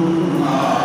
Allah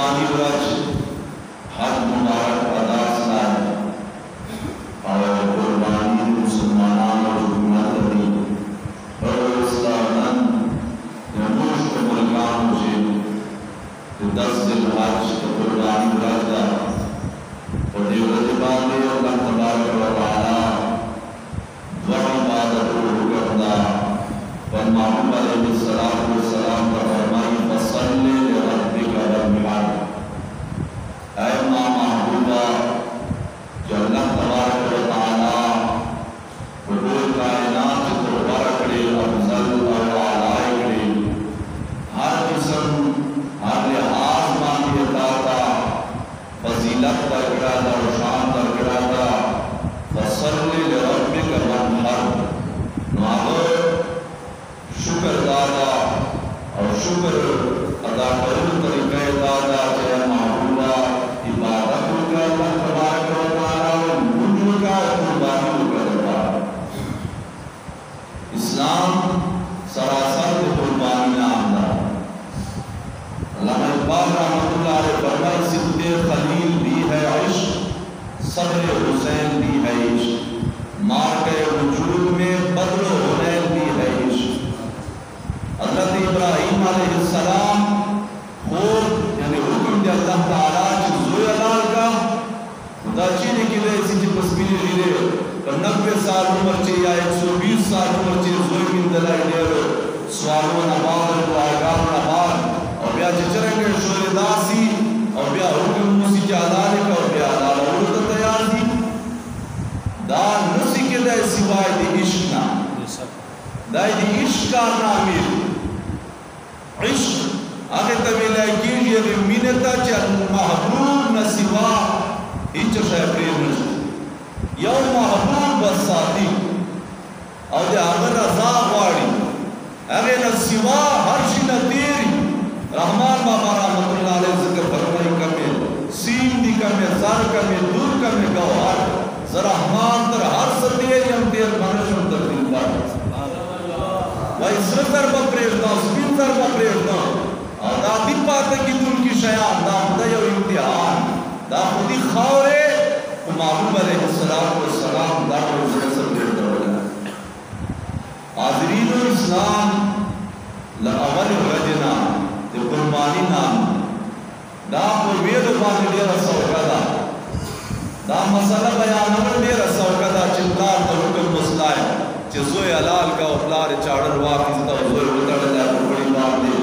कुर्बानी व्रत हज मुबारक अदा सलाह और कुर्बानी मुसलमान और हुकूमत दी और इस्लाम यमूश को मुल्कान मुझे 10 दिन हज कुर्बानी व्रत दा और देवरत बांधे अल्लाह तबारक व तआला दुआ इबादत हुक्म दा और महबूब अलैहिस्सलाम का फरमान फसल्ली लिरब्बिका वन्हर ऐ महबूबा जो अल्लाह तबारक व तआला पूरे कायनात को बरकड़े अफजल और आलाए करे हर किस्म हर लिहाज मानी अता का फजीलत तगड़ा था और शान तगड़ा था फसल्ली लिरब्बिका वन्हर शुक्र दादा और शुक्र अदा करूँ तरीक़े दादा जय महबूबा इबादत का अल्लाह तबारक व तआला और मुझ का कुर्बानी का इस्लाम सरासर कुर्बानी नाम दा अल्लामा इकबाल रहमतुल्लाह अलैह फरमाए सिद्दे खलील भी है इश्क सब्र हुसैन भी है इश्क मार के वजूद में बदलो हुनैन भी है इश्क हज़रत इब्राहीम अलैहिस्सलाम खुद यानी हुक्म दे अल्लाह ताला च ज़ोयलाल का दाची ने किले इसी पस्मिनी लीले 90 साल उम्र चे या 120 साल उम्र चे ज़ोय मिन दलाई डेरो सवालों नवाज को आगाम नवाज और ब्या चरंगे शोरे दासी और ब्या हुक्म मुसी जालाले का और ब्या दाला उड़ तैयार थी दाल नसी के दे सिवाय दे इश्क ना दाई दे इश्क का नामीर इश्क आगे तमिला की ये मिनता चल महबूब नसिवा इंच से प्रेम यो महबूब बसाती और दे अगर रजा वाड़ी आगे नसिवा हर शी नतीरी रहमान बाबा रहमतुल्लाह अलैह जिक्र फरमाई कमे सीन दी कमे जार कमे दूर कमे गवार जरा रहमान तर हर सतिये हम देर मनुष्य तर दिल बात भाई सरदार बप्रेरना स्पिनर बप्रेरना और दा दिपाते की तुम की शयान दा खुदा इम्तिहान दा खुदी खावरे को महबूब अलैहिस्सलाम को सलाम दा को जैसे देता हाज़रीन इस्लाम लअवल वजना ते कुर्बानी नाम दा को वेद बांध दे रसौकदा दा मसला बयान दे रसौकदा चिंता तो हुक्म मुस्लाह जोए हलाल का उपलार चाड़र वाकिस दा जोए उतड़ ला बड़ी बात दे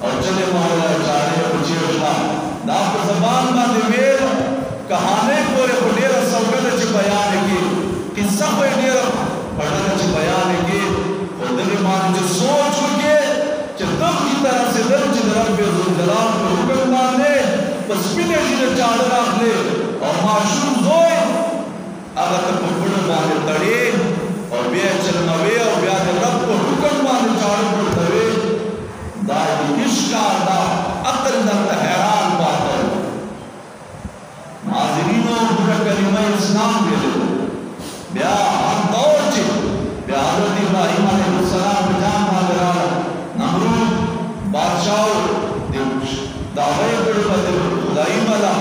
और चले मावला चाड़े पुछेला ना को जबान में देवेर कहानी कोरे डेरा सौगत च बयान की किस्सा को डेरा पढ़ने च बयान की खुद ने मान जो सोच के तब की तरह से दर च रब जलाल को हुक्म माने बस बिने जी चाड़र रख ले और माशूम जोए अगर तो पकड़ माने तड़े और ब्या चलना वे और ब्या के रब को हुक्म माने चाड़ को तवे दाई इश्क दा अकल दा हैरान बात है नाज़रीनो पूरा कलिमा इस्लाम दे दे ब्या हर दौर च ब्या हज़रत इब्राहीम अलैहिस्सलाम जान मागरा नमरूद बादशाह दे दावे कर बदल खुदाई वाला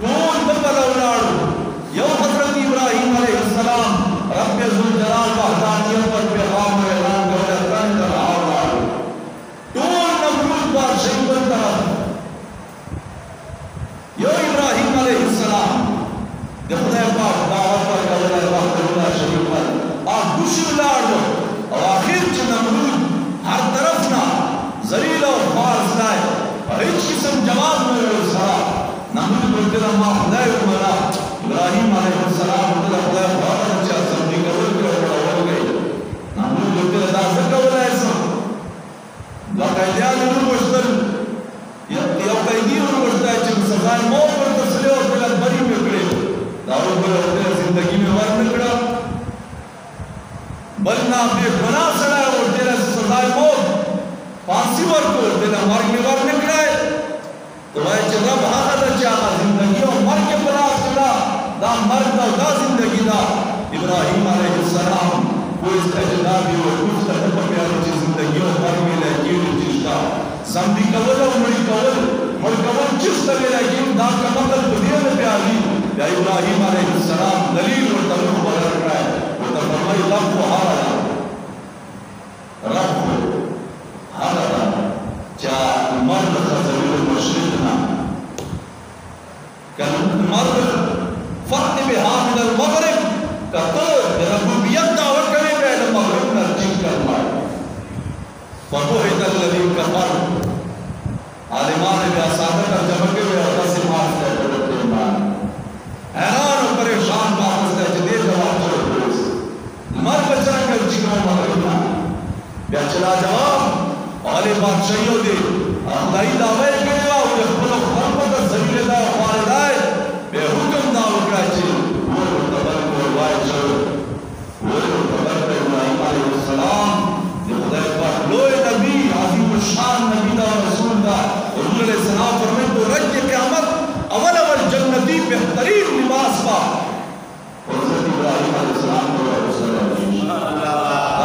तोल बदल औलाद यो हज़रत इब्राहीम अलैहिस्सलाम रब ज़ुल जलाल वहदानियत पर पैगाम ऐलान कर रहा है टोल नमरूद बादशाह पर तरफ यो इब्राहीम अलैहिस्सलाम जब खुदा पाक दावत पर कबला वहदहुल्ला शरीक पर और दुश्मन लाड़ और आखिर च नमरूद हर तरफ ना जलील और फार्स लाए और इस किस्म जवाब में रहा नमरूद बोलते रहा खुदा मना इब्राहीम अलैहिस्सलाम खुदा बहुत अच्छा समझी कबूल कर बड़ा हो गई नमरूद बोलते रहा सकवला ऐसा बाकायदा ने मुश्तल या कैदी और मुश्तल जिन सजा मौत पर तस्ले और बिला बरी में खड़े दारू पर अपने जिंदगी में वार निकला बलना अपने गुनाह सड़ा और तेरा सजा मौत फांसी पर को तेरा मार्ग में वार निकला तो वह जब हाथ चाहा जिंदगी और मर के बना सड़ा दा मर्द दा जिंदगी दा इब्राहीम अलैहिस्सलाम वो इस अजनबी और कुछ तरह पर प्यारी जिंदगी और मर में लगी जिसका संधि कवल और मड़ी कवल जिस तवे लगी दा का मतलब दुनिया में प्यारी या इब्राहिम अलैहिस्सलाम दलील और तबूक बदल रहा है वो तो फरमाई रब को हारा क्या मर्द खजरूल मुशरिक ना कल मर्द फक्त बिहार मिल मगरिब का तो रबूबियत दावत करे पहले मगरिब ना ठीक करना फको है तक लगी कफर आलिमान ने सादर का जमके में और से मार से करते हैं हैरान और परेशान वापस का जदे जवाब दो मर बचा कर जिक्र मगरिब ना या चला जवाब आले बादशाहियों दे खुदाई दावे करेगा और अपना खरपत जमीन दा वारदाय बेहुकम दाव कराचे वो तबर को वाय चलो वो तबर पे इब्राहिम अलैहिस्सलाम जो खुदा पाक लोए नबी अजीम शान नबी दा रसूल दा हुजूर सलाम फरमाए तो रज क़यामत अवल अवल जन्नती बेहतरीन लिबास पा हज़रत इब्राहिम अलैहिस्सलाम को अल्लाह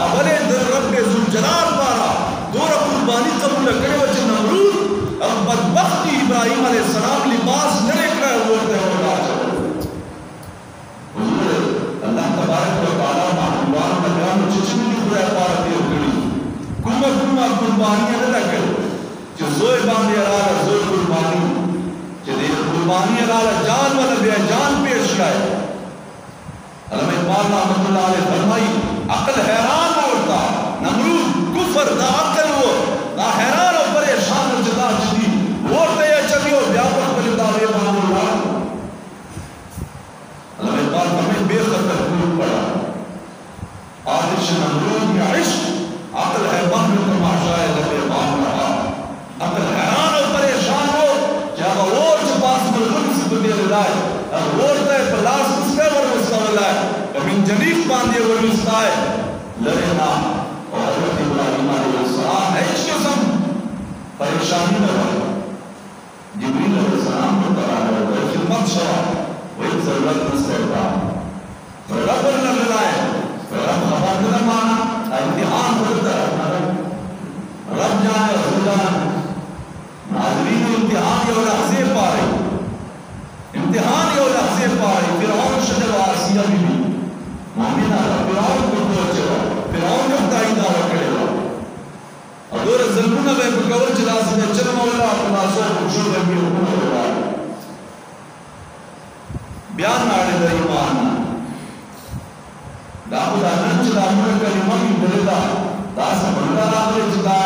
अवले दर रब के जुल जलाल पारा दो कुर्बानी कबूल करे वजह नमरूद अब बदबख्ती इब्राहिम अलैहिस्सलाम लिबास न लेकर वो अल्लाह तबारक व तआला महबूबान मकान चिचमी खुदा पार दे गड़ी कुमा कुमा कुर्बानी न लगे जो जोए बांधे अला जोए कुर्बानी जे दे कुर्बानी अला जान वाला बे जान पेश लाए अल्लाह इकबाल रहमतुल्लाह अलैह फरमाई अक्ल हैरान होता नमरूद कुफर दा अकल वो दा हैरान और परेशान जदा जदी वोटे या चलियो व्यापक बलिदा वे मामूला अल्लाह इकबाल हमें बेखतर खूब पड़ा आतिश नमरूद में इश्क अकल है बहर तमाशा है लबे बाम रहा अकल हैरान और परेशान हो जब और जो पास मुल्क से दुनिया लाए अब और ते प्लास उसके वर मुस्तवला है कमिन जनीक बांधे वो मुस्ताए लरे ना और हज़रत इब्राहिम अलैहिस्सलाम है इस किस्म परेशानी में रहा जिब्रील अलैहिस्सलाम को तला है वो खिदमत शवा वो एक ज़रूरत नस्ता है रब न मिलाए रब खबर न माना इम्तिहान होता है रब जाने खुदा नाज़रीन इम्तिहान ये लहज़े पा रहे इम्तिहान ये लहज़े पा रहे फिरौन शजर आसिया भी मोमिना फिरौन को पहुंचे फिरौन ने खुदाई दावा करेगा अगर ज़ल्मुना वे बकवर चला से चल मौला अपना सो खुशो में भी हुक्म होगा बयान नाड़े दा ईमान दाऊद अनंत चला मुर कलिमा की बलदा दास बंदा रावले चला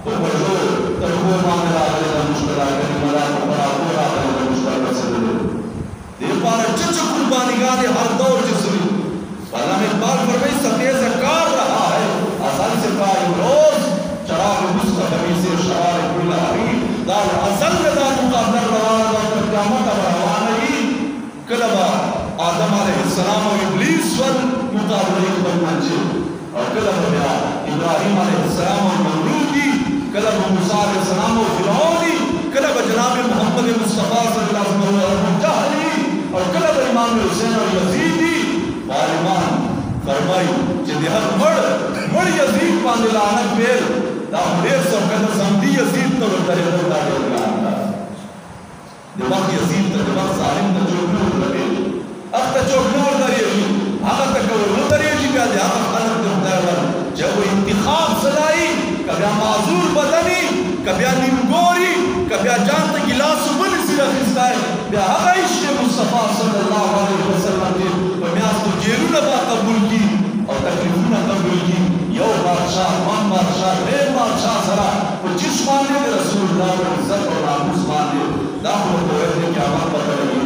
तो बड़ो तड़को मांगला दा मुश्किल कलिमा दा बड़ा पूरा दा मुश्किल से दे पार चच कुर्बानी गाने हर दौर जिसरी अल्लाह में बाल फरमाई सत्य से कार रहा है असल से कायम रोज शराब मुस्तफी से शराब गुलाबी दाल असल दा मुकद्दर रवा दा क़यामत रवा नहीं कलबा आदम अलैहिस्सलाम और इब्लीस वर मुकाबले को मंजे और कलबा या इब्राहिम अलैहिस्सलाम और नमरूदी कलबा मूसा अलैहिस्सलाम और फिरौनी कलबा जनाब मोहम्मद मुस्तफा सल्लल्लाहु अलैहि वसल्लम जहली और कलबा इमाम हुसैन और यजीदी वालिमान फरमाई जे हर मड़ यजीद पांदे लानत बेल दा देर सब कद समदी यजीद तो दरे दा देगा दे वक्त यजीद तो वक्त जालिम तो जो लगे अब तो जो नूर दरिए हां तक वो दरिए जी का दे हां खलक दे दावर जब वो इंतखाब सलाई कभी माजूर बदनी कभी निमगोरी कभी जान तक गिलास बन सिरा खिस्ता है या हगाइश मुस्तफा सल्लल्लाहु अलैहि वसल्लम के बनियास तो जेरू नबा कबूल की और तकलीफ न कबूल की यो बादशाह मान बादशाह रे बादशाह सरा वो जिस माने के रसूलुल्लाह को इज्जत और नामूस माने दाखिल हो गए क्या बात पता लगी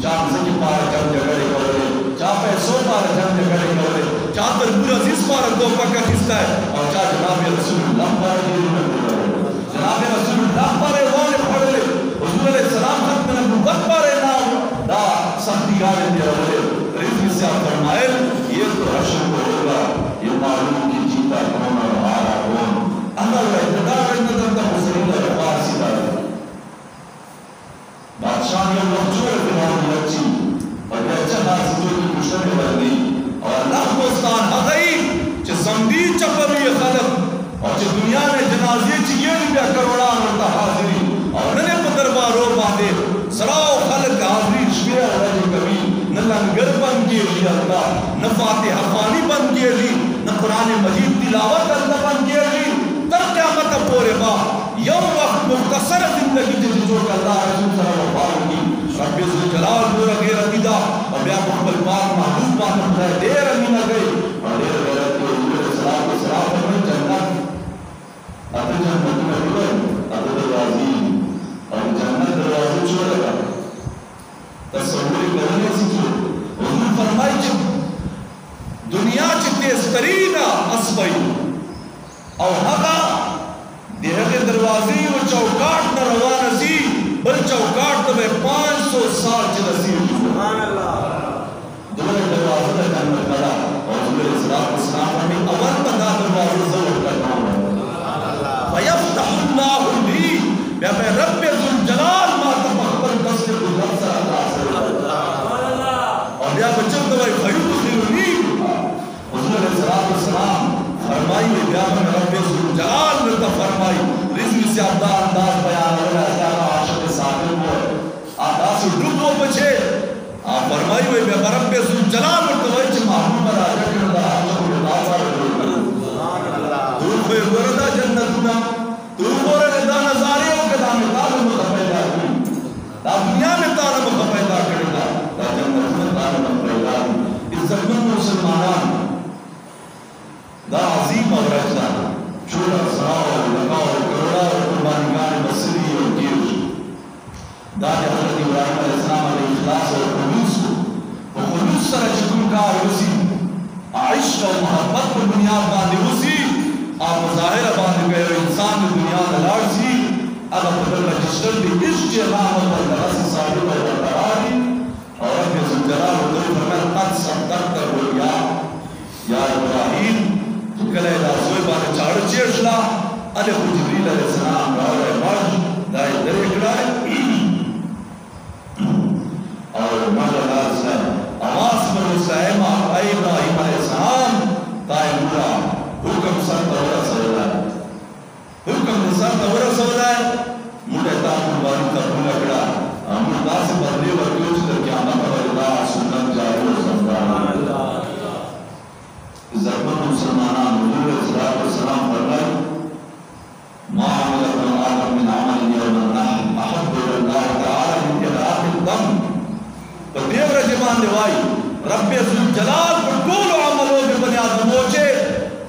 चार से की पार जब जगड़े करे चार पैसों पार जब जगड़े करे चार तरबूर अजीज पार दो पक्का खिस्ता है और चार जनाब रसूलुल्लाह पार जनाब रसूलुल्लाह पार वाले पढ़ ले हुजूर अलैहि सलाम खत्म नबुवत पार ना दा सख्ती गाने दे रहे रिज़्क़ से फरमाए ये तो हश्र को होगा ये मालूम की जीता कौन और हारा कौन अल्लाह का इक़्तिदार इक़्तिदार का हुसैन का वारिस है बादशाह ने मखजूर फिरौन लची और अच्छा नाज़ की मुश्किल बन गई और अल्लाह को स्थान हक़ई च समदी चपरी खलक और च दुनिया में जनाजे च ये भी करोड़ा होता हाजिरी और ने दरबारों बांधे सराओ खल्क हाज़री शमेर रज कभी न लंगर बन के ली अल्लाह न फातिहा ख़वानी बन के ली न कुरान मजीद तिलावत अल्लाह बन के ली तर क़यामत पोरे बा यौम वक्त मुख्तसर ज़िंदगी जो अल्लाह रसूल सल्लल्लाहु अलैहि वसल्लम रब्बे ज़ुल जलाल नूर गैर अकीदा और या मुहम्मद पाक महबूब पाक खुदा देर अमीना गए और देर गैर के सलाम के सलाम पर जन्नत अदर जन्नत में हुए अदर दरवाज़े और जन्नत दरवाज़े छोड़ेगा तस्वीर करने से जो हुजूर फरमाई जब दुनिया जितने तरीना असबई और हका देहरे दरवाज़े वो चौकाट न रवाना सी बल चौकाट तो मैं 500 साल च नसीब सुभान अल्लाह दोनों दरवाज़े का जन्नत करा और हुजूर सल्लल्लाहु अलैहि वसल्लम ने अवल बंदा दरवाज़े ज़रूर करना है वयफ्तहुल्लाहु ली मैं रब्बे ज़ुल जलाल मा तमक्बल दस्ते को लफ्ज़ अल्लाह सुभान अल्लाह और या बच्चों तो भाई फयुखिरुनी हुजूर सल्लल्लाहु अलैहि वसल्लम फरमाई या मैं रब्बे ज़ुल जलाल ने तो फरमाई रिज़्क़ से अंदाज बयान हो रहा है आशिक साबिर को आदास डूबो बचे आ फरमाई वे रब्बे ज़ुल जलाल ने तो वही महबूब राजा के आशिक के बाजार सुभान अल्लाह तू पे वरदा जन्नतुना तू वरदा नज़ारे के दाम तालम पैदा की ता दुनिया में तालम पैदा करेगा ता जन्नत में तालम पैदा इज्जत में मुसलमान दा अजीम और रजा छोटा सराओ लगाओ करोड़ा और कुर्बानी गाने मसली और गिर दाद हज़रत इब्राहिम अलैहिस्सलाम अलैहि इखलास और खुलूस वो खुलूस सर जिकुम का उसी इश्क और मोहब्बत पर बुनियाद बांधे उसी आप ज़ाहिर बांधे गए इंसान की दुनिया में लाड़सी अगर बदल रजिस्टर भी इश्क के नाम पर दरस साहिब और बरारी और अपने ज़िंदगी में दो फरमान कद सब्दत हो या इब्राहिम कले दासोय बाने चाड़ चेशला अले जिब्रील अलैहिस्सलाम रावे मर्ज दाई दरेकड़ा और मर्द से आवाज पर मुस्लैमा इब्राहिम अलैहिस्सलाम ताई पूरा हुक्म सर तौर सवला हुक्म सर तौर सवला मुझे ता कुर्बानी का पूरा कड़ा हम दास बदले वर्गों से क़यामत वाला सुन्नत जारी सुभान अल्लाह ज़रमत मुसलमाना हुजूर सल्लल्लाहु अलैहि वसल्लम फरमाए मा अमल आदम मिन अमल यौम अन-नहर अहब्बु इल्लाह तआला मिन इराक़िल दम तो देव रजमान देवाई रब्बे ज़ुल जलाल पर कुल अमलों के बने आदम मोचे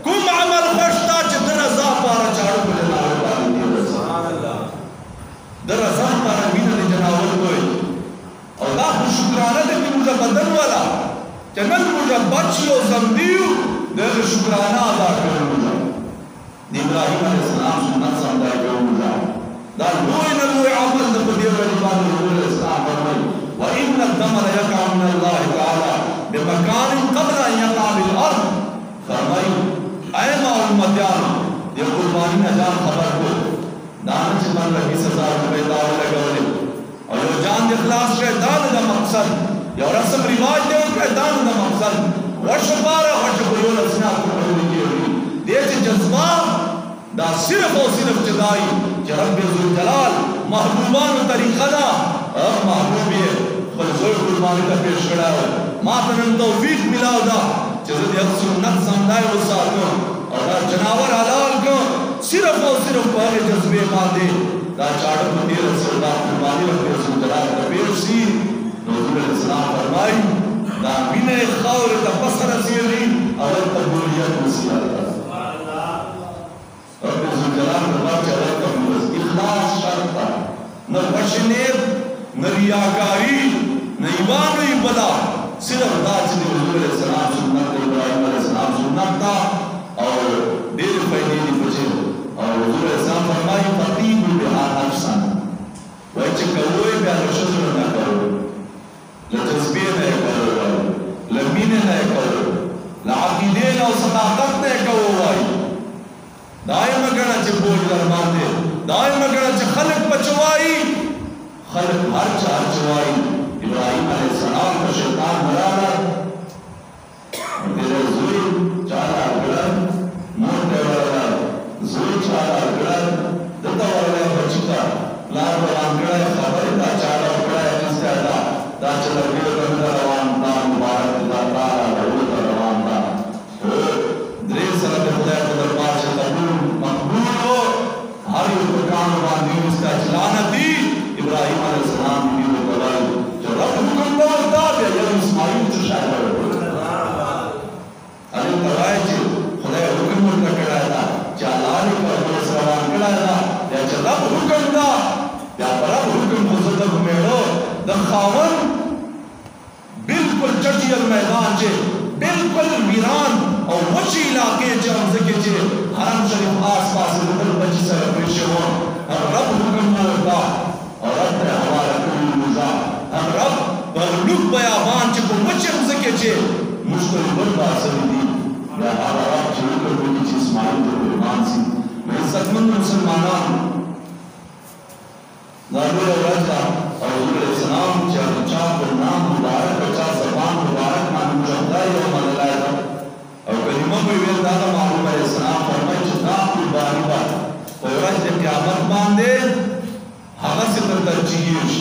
कुम अमल खशता जितना जा पारा चाड़ो को जनावर पानी दियो सुभान अल्लाह दरा जा पारा मीना ने जनावर कोई और लाख शुक्राना दे कि मुझे बदन वाला चनन मुझे बच्चियों ज़म्बियो देर शुक्राना अदा करो मुझे इब्राहिम अलैहिस्सलाम सुन्नत समझाए करो मुझे दाल रोए न रोए अमल न को देव रजमान हुजूर इस्लाम फरमाई व इन्न दम ला यका मिन अल्लाह तआला बिमकान क़ब्ल अन यका बिल अर्द फरमाई ऐ उम्मतियान ये कुर्बानी न जान खबर को दान से मन 20,000 रुपए दाव लगावले और यो जान इखलास के दान का मकसद या रस्म रिवाज दे के दान का मकसद वर्ष 12 वर्ष को रचना को की देश जज्बा दा सिर्फ और सिर्फ जदाई रब्बे ज़ुल जलाल महबूबान तरीका दा और महबूब ये फजल कुर्बानी का पेश करा है मातन तौफीक मिलाओ दा जल्द एक सुन्नत समझाए वो साथों और जनावर हलाल को सिर्फ और सिर्फ पहले जज्बे बांधे दा चाड़ो को देर रसूलुल्लाह कुर्बानी रब्बे ज़ुल जलाल का पेश सी हुजूर इस्लाम फरमाई दा बिना खौर का बसर सीरी अवल कबूलियत मुसीबत सुभान अल्लाह रब्बे ज़ुल जलाल का चला का इखलास शर्त न वशनेब न रियाकारी न ईमान नहीं बला सिर्फ दाज ने हुजूर सलाम सुन्नत इब्राहिम अलैहिस्सलाम सुन्नत था और देर पहले नहीं बचे और हुजूर सलाम फरमाई फतीब बिहा नफ्सन वह चकोए प्यार शुक्र न करो लजस्बे न करो लमीने न करो लाकीदे न सदाकत न करो भाई दायम गणा च बोल दरबार दे दायम गणा च खलक पचवाई खलक हर चार चवाई इब्राहिम अलैहिस्सलाम का शैतान मराना तेरे ज़ुल चारा गलन मोटे वाला ज़ुल चारा गलन दत्ता वाला बच्चा लाल वाला गलन खबर का चारा गलन चला वीर बंदा रवान था मुबारक दा तारा रोड रवान था द्रे सर खुदा के दरबार से कबूल मकबूल हो हर एक काम वाली उसका चलाना थी इब्राहिम अलैहिस्सलाम की वो दवाई जो रब हुक्म करता है या इस्माइल से शायद अरे दवाई जो खुदा हुक्म करता था चालानी का वो सवाल करता था या रब हुक्म था या रब हुक्म मुजद्दब मेड़ो दखावन बिल्कुल चटियल मैदान चे बिल्कुल वीरान और वची इलाके चे हम सके चे हरम शरीफ आस-पास बिल्कुल बची सर पेशे हो हम रब हुक्म होता और रब ने हमारा कोई मुजा हम रब बगलुक बयाबान चे को वची हम सके चे मुश्किल बर्दा सदी या हमारा रब जो कर कोई चीज मालूम तो ईमान सी मैं सतमंद मुसलमानान नाबूर रजा और उनके सलाम चार चार नाम मुबारक चार ज़बान मुबारक नाम मुजद्दा यो मलाया और कलिमा को ये दादा मालूम है सलाम फरमाए जितना कुर्बानी बा और आज क़यामत बांधे हवा से तरजीह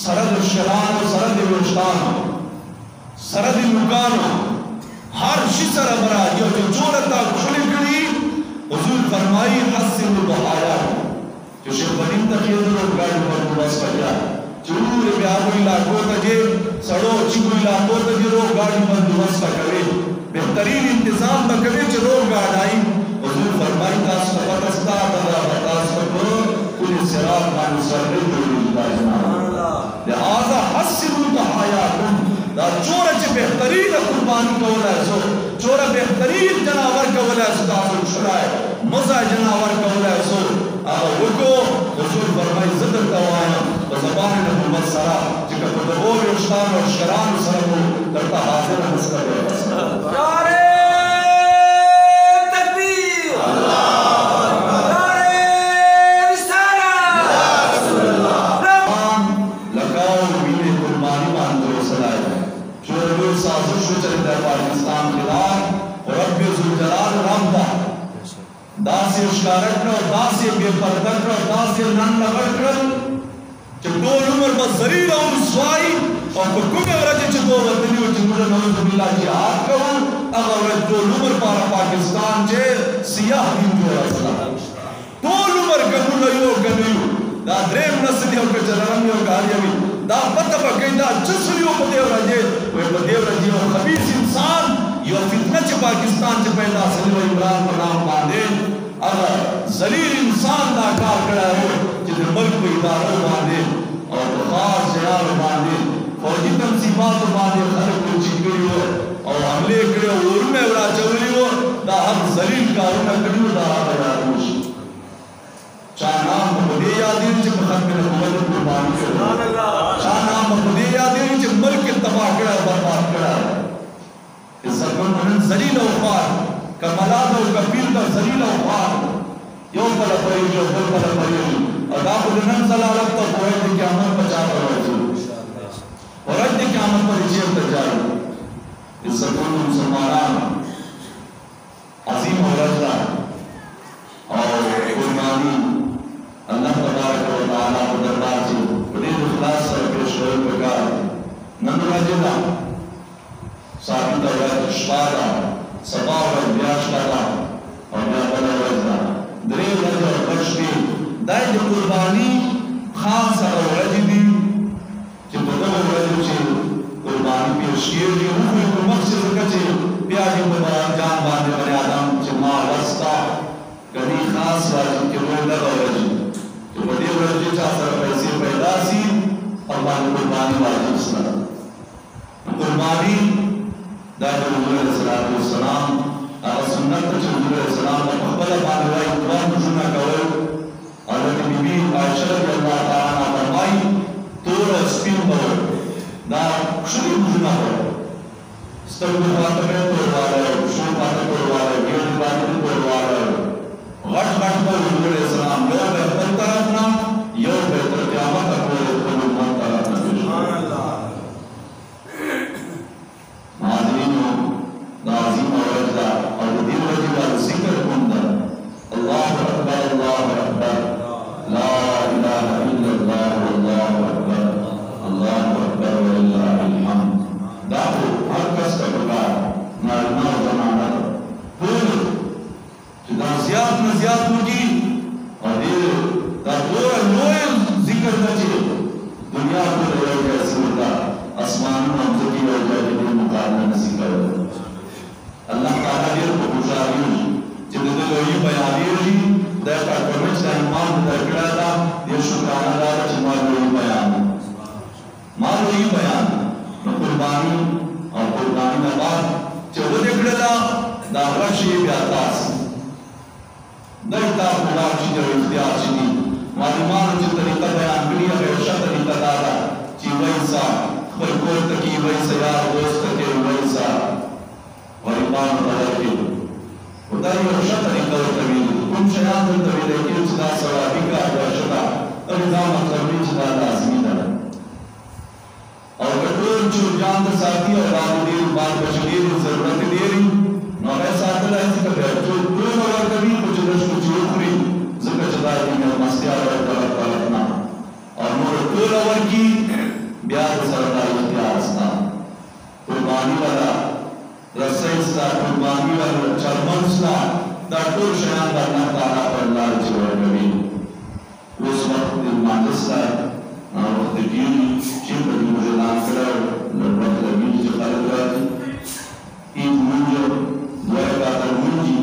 सरद शरान और सरद विश्तान सरद मुकान हर शिसर बरा यो जो जोरता खुली गई हुजूर फरमाई हसन बहाया जो शेखबरीन तकियत लोग गाड़ी पर बस करिया चूर ब्याह इलाकों तजे सड़ो चिगु इलाकों तजे लोग गाड़ी पर बस करे बेहतरीन इंतजाम बकरे जो लोग गाड़ी हुजूर फरमाई तास पतस्ता तदा तास को कुल सिरात मान सररे लिहाजा हस्सिबु बहायाकुम दा चोर च बेहतरीन कुर्बानी का वाला सो चोर बेहतरीन जनावर का वाला सो तास छुराए मजा जनावर का वाला सो वको हुजूर फरमाई ज़िक्र तवाया ज़बान नबुवत सरा जिका पदवो विश्तान और शरान सरको करता हाजिर हस्कर नारे तकबीर अल्लाह नारे रिसालत या रसूल अल्लाह लगाओ मीने कुर्बानी मानते सलाए जो लोग साजिश चलता है पाकिस्तान खिलाफ और रब जुल जलाल रामदा दासी उश्कारक और दासी बेपरदक और दासी नन लगकर जब दो उम्र बस जरीर और स्वाई और कुछ अगर जब दो वतनी और जिम्मेदार नौज बिल्ला की आग करूं अगर दो उम्र पारा पाकिस्तान जे सियाह दिन जो है दो उम्र कबूल यो कनियो दा ड्रेम नस्ली और कचरम यो गालियावी दा पता बकैदा जसलियो पदेव राजे वो पदेव राजे और खबीस इंसान यो फितना च पाकिस्तान च पैदा सलीम इमरान का नाम बांधे अगर जलील इंसान दा कार करा हो जिधर मुल्क को इदारों बांधे और खास जनाब बांधे फौजी तंजीमात बांधे खलक को चिकड़ी हो और हमले करे और में बड़ा चवली हो दा हम जलील का उन्हें कड़ू दा बयारूश चाना मुदे यादिन च खत में हुकूमत कुर्बानी सुभान अल्लाह चाना मुदे यादिन च मुल्क तबाह करा बर्बाद करा इज्जत मन जलील औफार कमला दो कबीर का जलील औफार यो पल परिज यो पल परिज अदा खुदन सलालत तो कोई के क़यामत बचा करो और आज के क़यामत पर जेब तक जाओ इज्जत मन मुसलमान अजीम औरजा और कुर्बानी अल्लाह तबारक व तआला के दरबार से बड़े इखलास से पेश करो प्रकार नंदराजना साबित और शादा सबा और ब्याश का और या बना वजना दरे वजह और बख्शी दाई कुर्बानी खास और रजदी कि बदल वजह से कुर्बानी पेश किए जो कोई मकसद कचे प्यारे बड़ा जान बांधे बने आदम जमा रस्ता कभी खास वाजिब के वो लगा वजह तो बड़े वजह से असर पैसे पैदा सी अल्लाह कुर्बानी वाजिब सना कुर्बानी दादा मुहम्मद सल्लल्लाहु अलैहि वसल्लम और सुन्नत के मुहम्मद सल्लल्लाहु अलैहि वसल्लम का बानवाई कुरान सुना करो हज़रत बीबी आयशा रज़ियल्लाहु ताला फरमाई तो स्पिन करो ना खुशी सुना करो सब बात में तो वाला शो बात को वाला ये बात को वाला घट घट पर मुहम्मद सल्लल्लाहु अलैहि वसल्लम यो बेहतर तरफ ना यो बेहतर क़यामत को मन तरफ ना सुभान अल्लाह नाज़ीम और रज़ा और दिल रज़ी का ज़िक्र कुंदा अल्लाह अकबर ला इलाहा इल्लल्लाह अल्लाहु अकबर खुशहाली जिंदगी लोई बयानी दा का परमेश का ईमान दा कड़ा ये शुक्राना दा जमा लोई बयान मां लोई बयान कुर्बानी और कुर्बानी का बाद चलो देखड़ा दा रशी ब्यातास दरता खुदा की जो इख्तियार चीनी मालूमात जो तरीका बयान करिया है शब्द तरीका दादा जी वैसा खरकोर तकी वैसा यार दोस्त के वैसा और ईमान वाला के खुदा ये शब्द तरीका तभी तुम शयान तभी लेकिन सुधा सवाबी का वर्षता और निजाम मतलब सुधा लाजमी था और कठोर जो जान साथी और बाबूदी बात बचने की जरूरत दे रही ना ऐसा आता है कि जो दोनों और कभी कुछ कुछ ऊपरी जिक्र चला रही है मस्तिया और अपना और मोर दो लवर की ब्याह सरदार इतिहास था कुर्बानी वाला रसैसा कुर्बानी वाला चरमंसला दाटूर शयान करना तारा पर लाल जीवन कभी उस वक्त मानसला और वक्त की चिंपड़ी मुझे नाम करा लगभग लगी जो खाली रहा इन मुझे वह का मुझी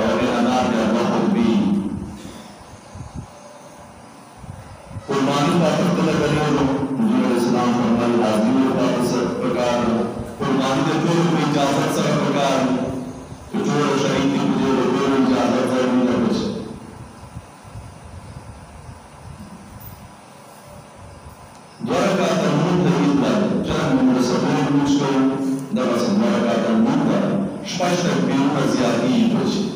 और अनार का बहुत भी कुर्बानी का तत्पर करने मुझे इस्लाम हमारी राजनीति का सब प्रकार कुर्बानी के जो कोई इजाजत सब प्रकार तो जो शरीर की मुझे कोई इजाजत नहीं है कुछ द्वारा का तमुन नहीं था चरण में सपोर्ट मुझको दवा से द्वारा का तमुन का स्पष्ट बिंदु ज्यादा ही कुछ